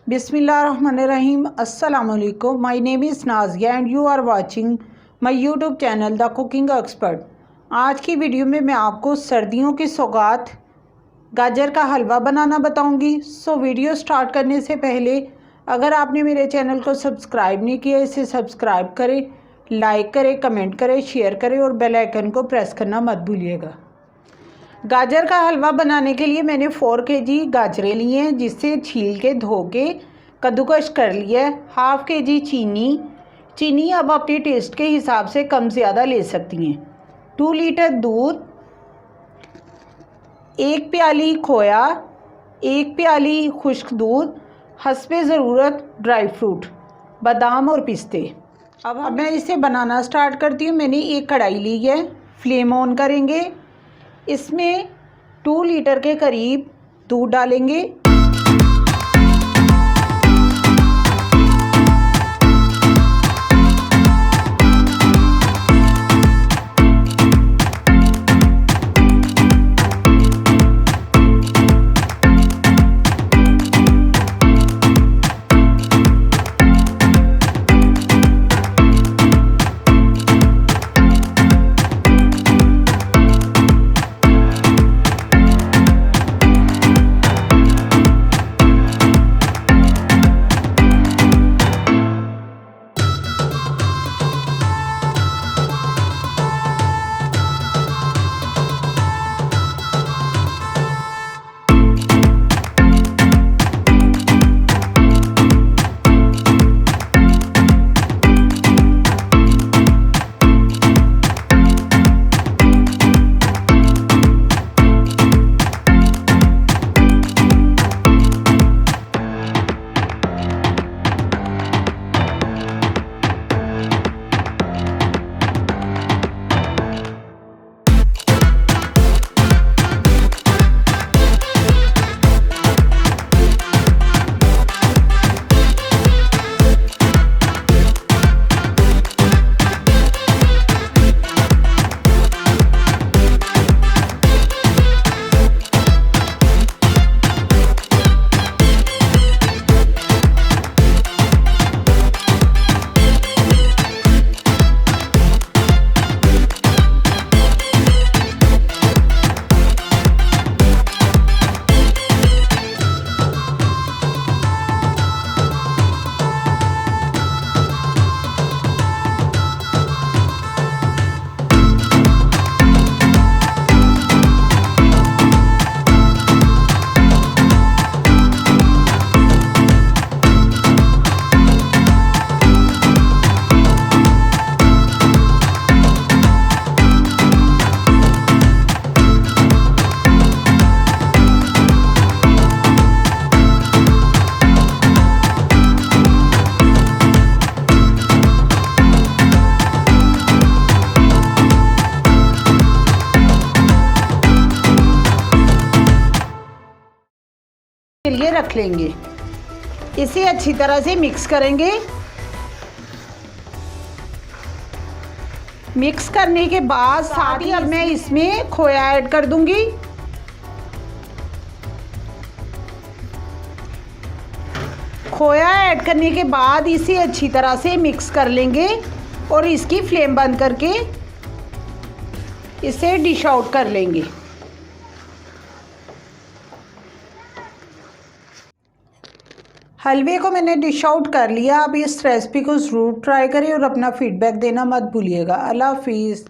बिस्मिल्लाहिर्रहमानिर्रहीम। अस्सलाम वालेकुम। My name is Nazia and you are watching my YouTube channel the cooking expert. आज की वीडियो में मैं आपको सर्दियों की सौगात गाजर का हलवा बनाना बताऊंगी। सो वीडियो स्टार्ट करने से पहले अगर आपने मेरे चैनल को सब्सक्राइब नहीं किया, इसे सब्सक्राइब करें, लाइक करें, कमेंट करें, शेयर करें और बेल आइकन को प्रेस करना मत भूलिएगा। गाजर का हलवा बनाने के लिए मैंने 4 kg गाजरें लिए हैं, जिससे छील के धो के कद्दूकश कर लिया है। हाफ़ kg चीनी अब अपने टेस्ट के हिसाब से कम ज़्यादा ले सकती हैं। 2 लीटर दूध, 1 प्याली खोया, 1 प्याली खुश्क दूध, हस्बे ज़रूरत ड्राई फ्रूट, बादाम और पिस्ते। अब मैं इसे बनाना स्टार्ट करती हूँ। मैंने एक कढ़ाई ली है, फ्लेम ऑन करेंगे। इसमें 2 लीटर के करीब दूध डालेंगे। के लिए रख लेंगे। इसे अच्छी तरह से मिक्स करेंगे। मिक्स करने के बाद साथ ही अब मैं इसमें खोया ऐड कर दूंगी। खोया ऐड करने के बाद इसे अच्छी तरह से मिक्स कर लेंगे और इसकी फ्लेम बंद करके इसे डिश आउट कर लेंगे। हलवे को मैंने डिश आउट कर लिया। आप इस रेसिपी को ज़रूर ट्राई करें और अपना फीडबैक देना मत भूलिएगा। अल्लाह हाफिज़।